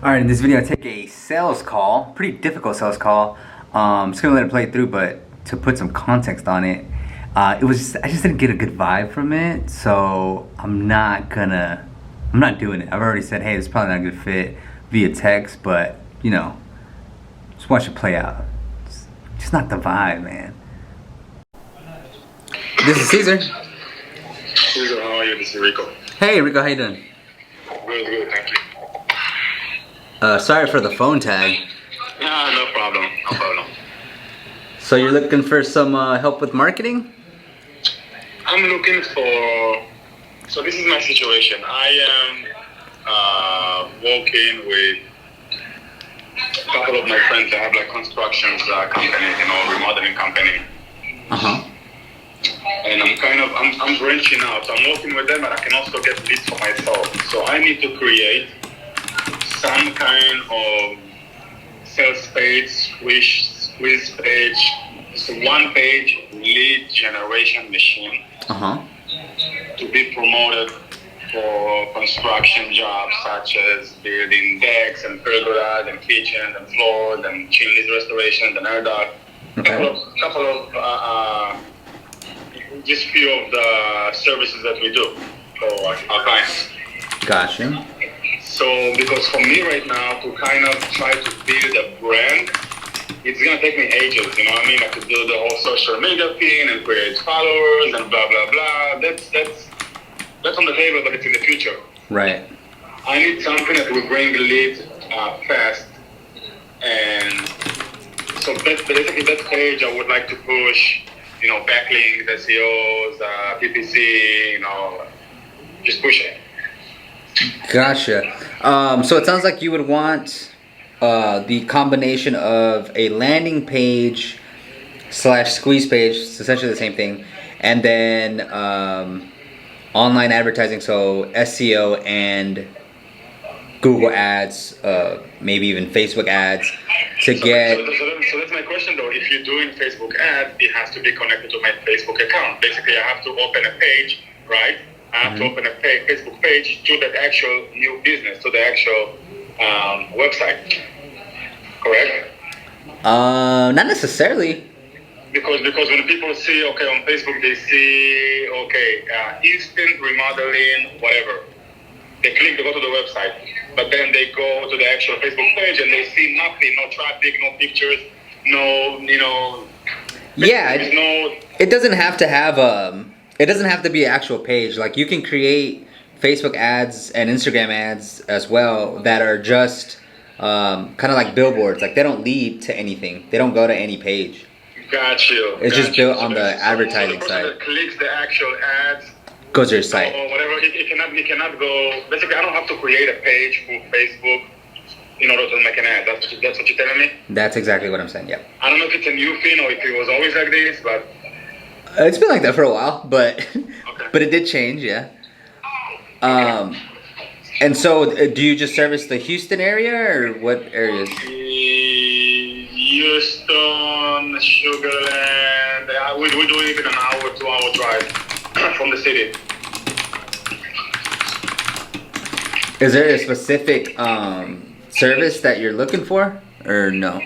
Alright, in this video I take a sales call, pretty difficult sales call. Just gonna let it play through, but to put some context on it, I just didn't get a good vibe from it, so I'm not doing it. I've already said, hey, this is probably not a good fit via text, but you know, just watch it play out. Just not the vibe, man. This is Cesar. Cesar, how are you? This is Rico. Hey Rico, how you doing? Good, thank you. Sorry for the phone tag. No problem, no problem. So you're looking for some help with marketing? I'm looking for, so this is my situation. I am working with a couple of my friends that have like constructions companies, remodeling company. Uh-huh. And I'm branching out. So I'm working with them, but I can also get leads for myself. So I need to create some kind of sales page, squeeze page, just a one-page lead generation machine to be promoted for construction jobs such as building decks and pergolas and kitchens and floors and chimneys restorations and air duct. Couple of just few of the services that we do for our clients. Gotcha. So, because for me right now, to kind of try to build a brand, it's gonna take me ages, you know what I mean? I could do the whole social media thing and create followers and blah, blah, blah. That's on the table, but it's in the future. Right. I need something that will bring leads fast. And so basically that page I would like to push, backlinks, SEOs, PPC, just push it. Gotcha. So it sounds like you would want the combination of a landing page / squeeze page, it's essentially the same thing, and then online advertising, so SEO and Google ads, maybe even Facebook ads to get... So that's my question though. If you're doing Facebook ads, it has to be connected to my Facebook account. Basically, I have to open a page, right? I have to open a Facebook page to the actual new business, to the actual website. Correct? Not necessarily. Because when people see, okay, on Facebook, they see, okay, instant remodeling, whatever. They click to go to the website. But then they go to the actual Facebook page and they see nothing, no traffic, no pictures, no, Yeah, no... It doesn't have to have it doesn't have to be an actual page. Like, you can create Facebook ads and Instagram ads as well that are just kind of like billboards. Like, they don't lead to anything. They don't go to any page. Got you. It's just built on the advertising so the person side. that clicks the actual ads Goes to your site. or whatever, it cannot go. Basically, I don't have to create a page for Facebook in order to make an ad. That's what you're telling me? That's exactly what I'm saying, yeah. I don't know if it's a new thing or if it was always like this, but... It's been like that for a while, but Okay. but it did change, yeah. And so, do you just service the Houston area, or what areas? Houston, Sugarland. We do even an hour, 2-hour drive from the city. Is there a specific service that you're looking for, or no?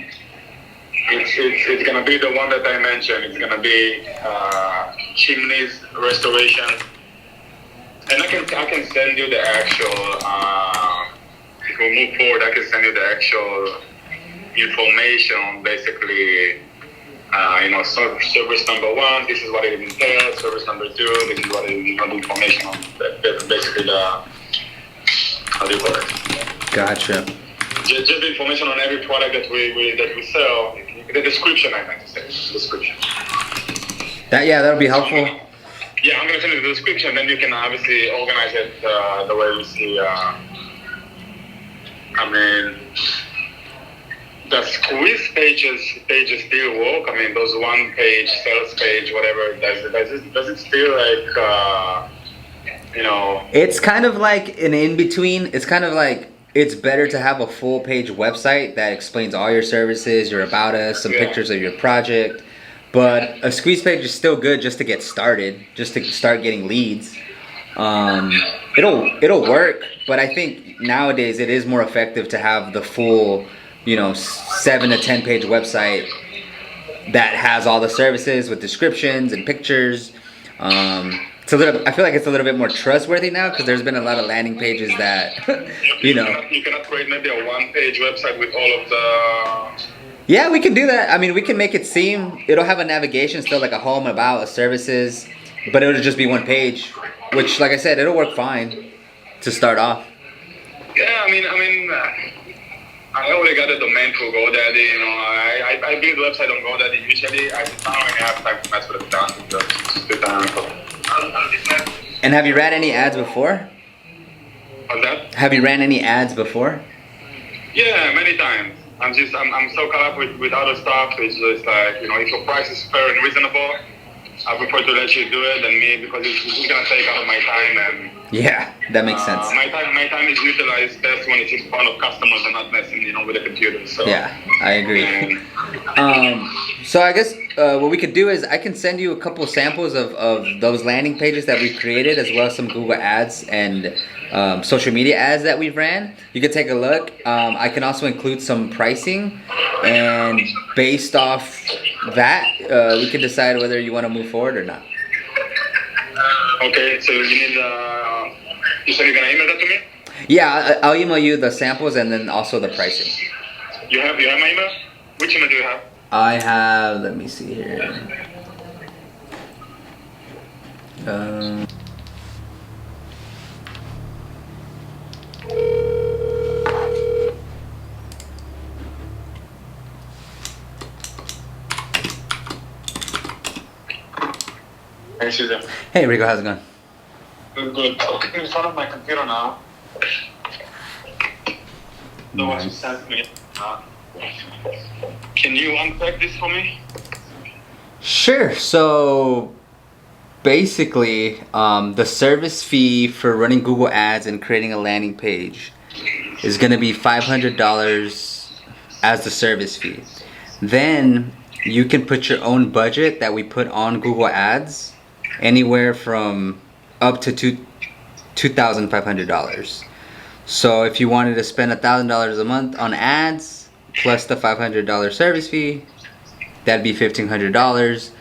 It's gonna be the one that I mentioned. It's gonna be chimneys restoration, and I can send you the actual. If we move forward, I can send you the actual information. Basically, service number 1. This is what it entails. Service number 2. This is what it the information on. Basically, how do you call it? Gotcha. Just the information on every product that we sell. The description, I meant to say. Description. That'll be helpful. Yeah, I'm gonna send you the description. Then you can obviously organize it the way we see. The squeeze pages still work. Those one-page sales page, whatever. Does it still like It's kind of like an in-between. It's kind of like, it's better to have a full-page website that explains all your services, your about us, some pictures of your project. But a squeeze page is still good just to get started, just to start getting leads. Um, it'll work, but I think nowadays it is more effective to have the full, 7 to 10 page website that has all the services with descriptions and pictures. It's a little. I feel like it's a little bit more trustworthy now because there's been a lot of landing pages that, You cannot create maybe a one-page website with all of the. Yeah, we can do that. I mean, we can make it seem it'll have a navigation still like a home, about, a services, but it'll just be one page, which, like I said, it'll work fine to start off. Yeah, I mean, I already got a domain through GoDaddy. I build website on GoDaddy. Usually, I just don't really have time to mess with the content. And have you ran any ads before? What's that? Have you ran any ads before? Yeah, many times. I'm so caught up with other stuff. It's just like, if your price is fair and reasonable, I prefer to let you do it than me because it's gonna take out of my time and. Yeah, that makes sense. My time is utilized best when it's in front of customers and not messing, with the computer. So. Yeah, I agree. So I guess what we could do is I can send you a couple samples of those landing pages that we've created, as well as some Google ads and social media ads that we've ran. You can take a look. I can also include some pricing, and based off that, we can decide whether you want to move forward or not. Okay, so you need. You said you're gonna email that to me? Yeah, I'll email you the samples and then also the pricing. You have my email? Which email do you have? I have. Let me see here. Hey, Cesar. Hey, Rico, how's it going? Good. Okay, in front of my computer now. So what you Nice. sent me. Can you unpack this for me? Sure. So basically, the service fee for running Google Ads and creating a landing page is going to be $500 as the service fee. Then you can put your own budget that we put on Google Ads, anywhere from up to $2,500. So if you wanted to spend $1,000 a month on ads plus the $500 service fee, that'd be $1,500.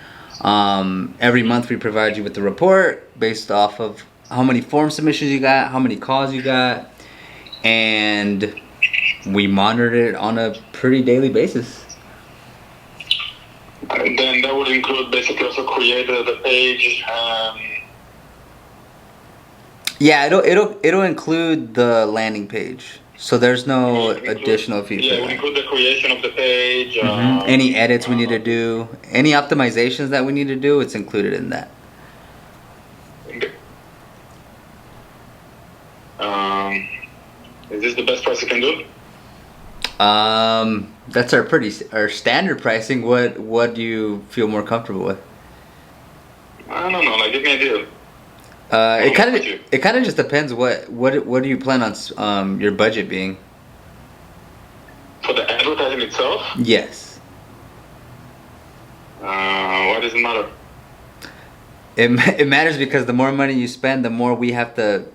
Every month we provide you with the report based off of how many form submissions you got, how many calls you got, and we monitor it on a pretty daily basis. And then that would include basically also create the page. Yeah, it'll include the landing page. So there's no additional fee. Yeah, it would include the creation of the page. Any edits we need to do, any optimizations that we need to do, it's included in that. Is this the best price you can do? That's our standard pricing. What do you feel more comfortable with? I don't know. Like, give me a deal. It kind of just depends. What do you plan on your budget being? For the advertising itself? Yes. Why does it matter? It matters because the more money you spend, the more we have to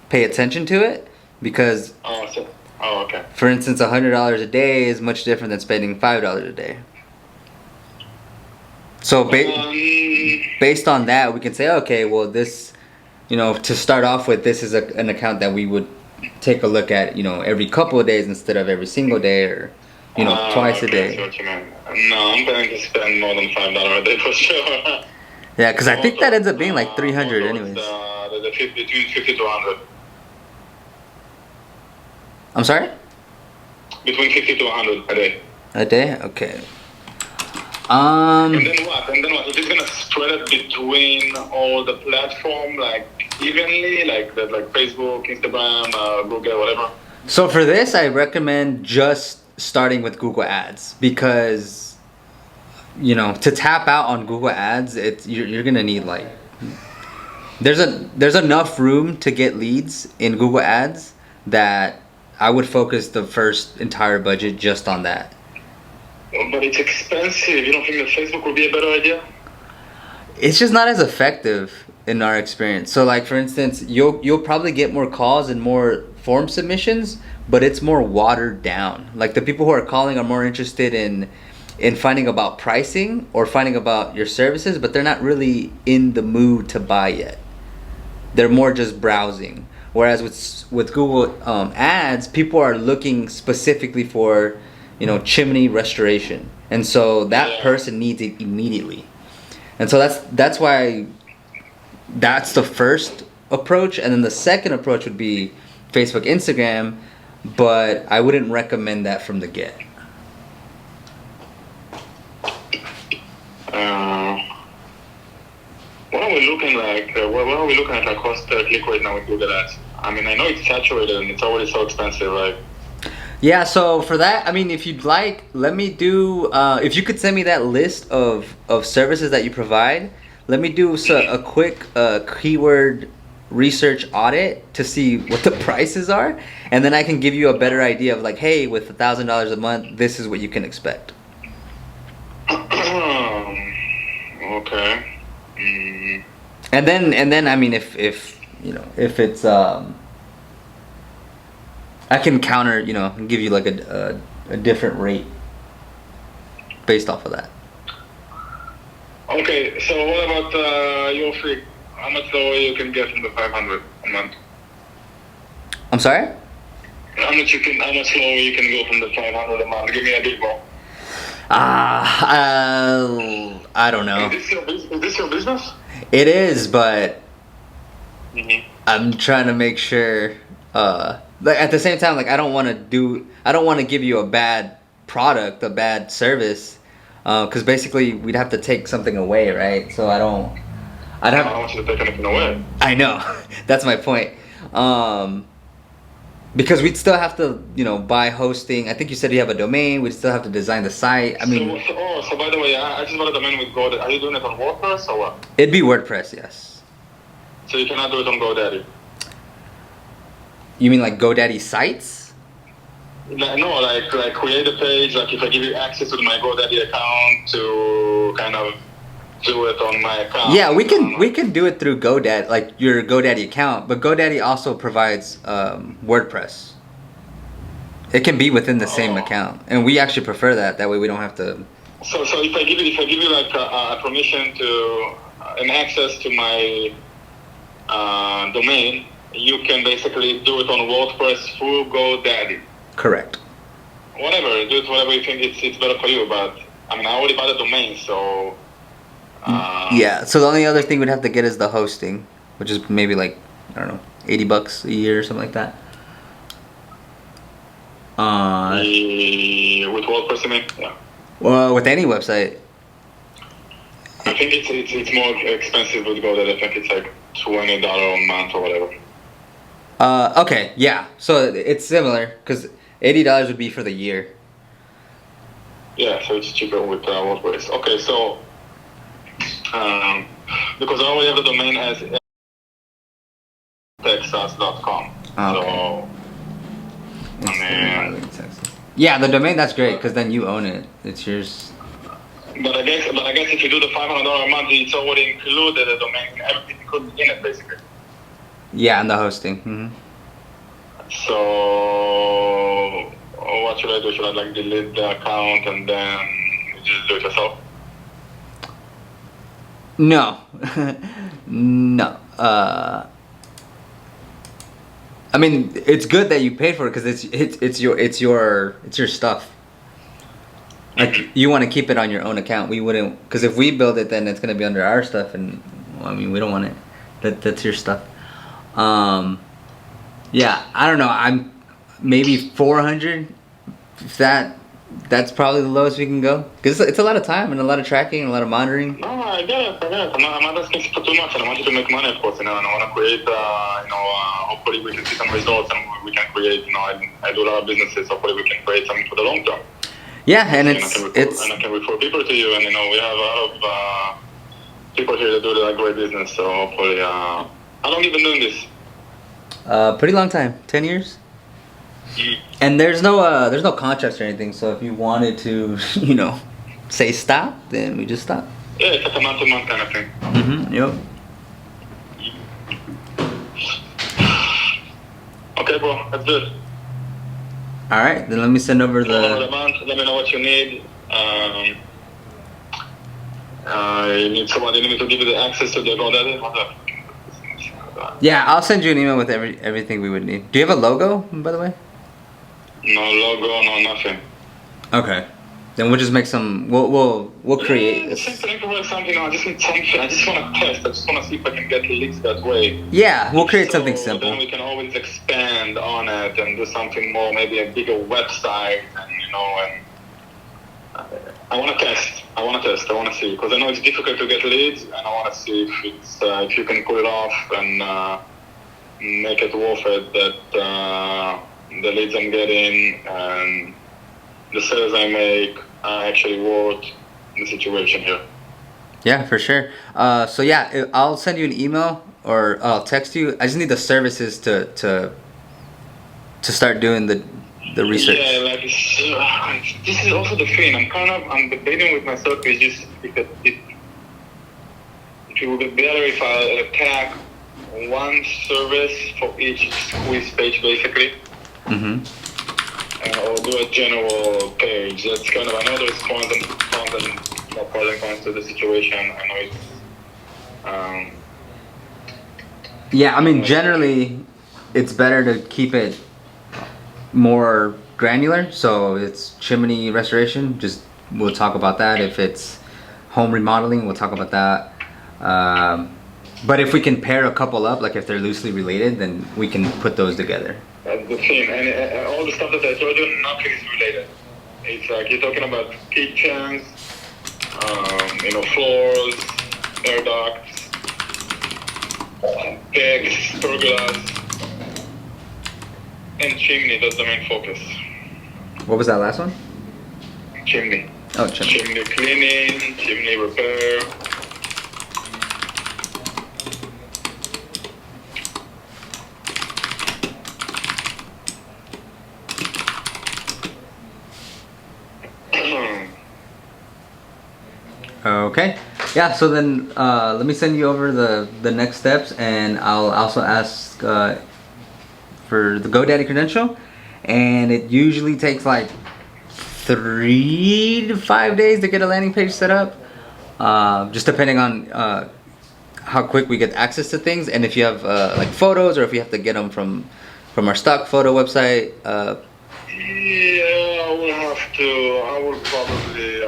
pay attention to it. Because okay. For instance, $100 a day is much different than spending $5 a day. So based on that, we can say, okay, well, this, to start off with, this is an account that we would take a look at, every couple of days instead of every single day, or twice a day. I see what you mean. No, I'm planning to spend more than $5 a day for sure. Yeah, because I think that ends up being like $300 anyways. Between 50 to 100. I'm sorry? Between 50 to 100 a day. A day? Okay. And then what? Is it gonna spread it between all the platform, like evenly, like Facebook, Instagram, Google, whatever? So for this, I recommend just starting with Google Ads because, to tap out on Google Ads, you're gonna need there's enough room to get leads in Google Ads that I would focus the first entire budget just on that. But it's expensive. You don't think that Facebook would be a better idea? It's just not as effective. in our experience. So like for instance, you'll probably get more calls and more form submissions, but it's more watered down. Like the people who are calling are more interested in finding about pricing or finding about your services, but they're not really in the mood to buy yet. They're more just browsing. Whereas with Google Ads, people are looking specifically for, chimney restoration, and so that person needs it immediately. And so that's why that's the first approach, and then the second approach would be Facebook, Instagram, but I wouldn't recommend that from the get. What are we looking like? What are we looking at like cost per click right now with Google Ads? I mean, I know it's saturated and it's already so expensive, right? Yeah, so for that, I mean, if you'd like, let me do, if you could send me that list of services that you provide, let me do a quick keyword research audit to see what the prices are, and then I can give you a better idea of like, hey, with $1,000 a month, this is what you can expect. Okay. And then I mean, if it's I can counter, and give you like a different rate based off of that. Okay, so what about your fee? How much lower you can get from the 500 a month? I'm sorry? How much lower you can go from the 500 a month? Give me a bit more. I don't know. Is this your business? It is, but I'm trying to make sure. Like at the same time, like I don't want to give you a bad product, a bad service, because basically we'd have to take something away, right? So I don't want you to take anything away. I know, that's my point. Because we'd still have to, buy hosting. I think you said you have a domain. We'd still have to design the site. I mean. So by the way, I just bought a domain with GoDaddy. Are you doing it on WordPress or what? It'd be WordPress, yes. So you cannot do it on GoDaddy. You mean like GoDaddy sites? No, like create a page. Like if I give you access to my GoDaddy account to kind of do it on my account. Yeah, we can do it through GoDaddy, like your GoDaddy account. But GoDaddy also provides WordPress. It can be within the same account, and we actually prefer that. That way, we don't have to. So if I give you like a permission to an access to my domain, you can basically do it on WordPress through GoDaddy. Correct. Whatever, do it whatever you think it's better for you. But I mean, I already bought a domain, so. Yeah. So the only other thing we'd have to get is the hosting, which is maybe like I don't know, $80 a year or something like that. With WordPress, you mean? Yeah. Well, with any website. I think it's more expensive with GoDaddy. I think it's like $20 a month or whatever. Okay, yeah. So it's similar because $80 would be for the year. Yeah, so it's cheaper with WordPress. Okay, so because I already have the domain as texas.com. Okay. So I mean, yeah, the domain, that's great because then you own it. It's yours. But I guess if you do the $500 a month, it's already included the domain, everything included in it, basically. Yeah, and the hosting. Mm-hmm. So what should I do? Should I like delete the account and then just do it yourself? No, no. I mean, it's good that you paid for it because it's your stuff. Like you want to keep it on your own account. We wouldn't, because if we build it, then it's gonna be under our stuff, and well, I mean, we don't want it. That's your stuff. Yeah, I don't know. I'm maybe 400. If that's probably the lowest we can go, because it's a lot of time and a lot of tracking and a lot of monitoring. No, I get it. I'm not asking for too much, and I want you to make money, of course. And I want to create, hopefully we can see some results, and we can create. I do a lot of businesses. Hopefully we can create something for the long term. Yeah, and I can refer people to you, and we have a lot of people here that do a great business. So hopefully, how long have you been doing this? Pretty long time, 10 years. And there's no contracts or anything, so if you wanted to, say stop, then we just stop. Yeah, it's like a month-to-month kind of thing. Mm-hmm. Yep. Okay, bro. That's good. All right, then let me send over Over the the. month. Let me know what you need. You need somebody. You need me to give you the access to the GoDaddy. What the? Yeah, I'll send you an email with everything we would need. Do you have a logo, by the way? No logo, no nothing. Okay. Then we'll just make some. We'll create Yeah, this. simple increment something. I just need something. I just want to test. I just want to see if I can get leads that way. Yeah, we'll create So something simple. then we can always expand on it and do something more, maybe a bigger website, and I want to test. I want to see, because I know it's difficult to get leads, and I want to see if it's if you can pull it off and make it worth it. That the leads I'm getting and the sales I make are actually worth the situation here. Yeah, for sure. So yeah, I'll send you an email or I'll text you. I just need the services to start doing the research. Yeah, like this is also the thing. I'm debating with myself. Is just if it would be better if I attack one service for each squeeze page, basically. Mm-hmm. Or do a general page. That's kind of, I know there's cons and more pros and cons to the situation. I know it's Yeah, I mean generally, it's better to keep it more granular. So it's chimney restoration. Just we'll talk about that. If it's home remodeling, we'll talk about that. But if we can pair a couple up, like if they're loosely related, then we can put those together. that's the thing. And all the stuff that I told you, nothing is related. It's like you're talking about kitchens, floors, air ducts, decks, pergolas, and chimney. That's the main focus. What was that last one? Chimney. Oh, chimney. Chimney cleaning, chimney repair. Okay. Yeah. So then, let me send you over the next steps, and I'll also ask for the GoDaddy credential, and it usually takes like 3 to 5 days to get a landing page set up, just depending on how quick we get access to things, and if you have like photos, or if you have to get them from our stock photo website. Yeah, I will probably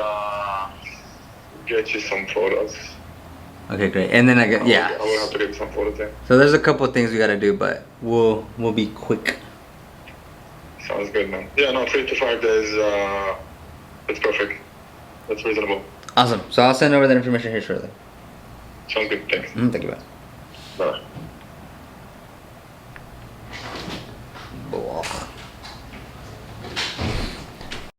get you some photos. Okay, great. And then I will have to get some photos in. So there's a couple of things we gotta do, but we'll be quick. Sounds good, man. Yeah, no, 3 to 5 days. That's perfect. That's reasonable. Awesome. So I'll send over that information here shortly. Sounds good. Thanks. Thank you, bye. Bye.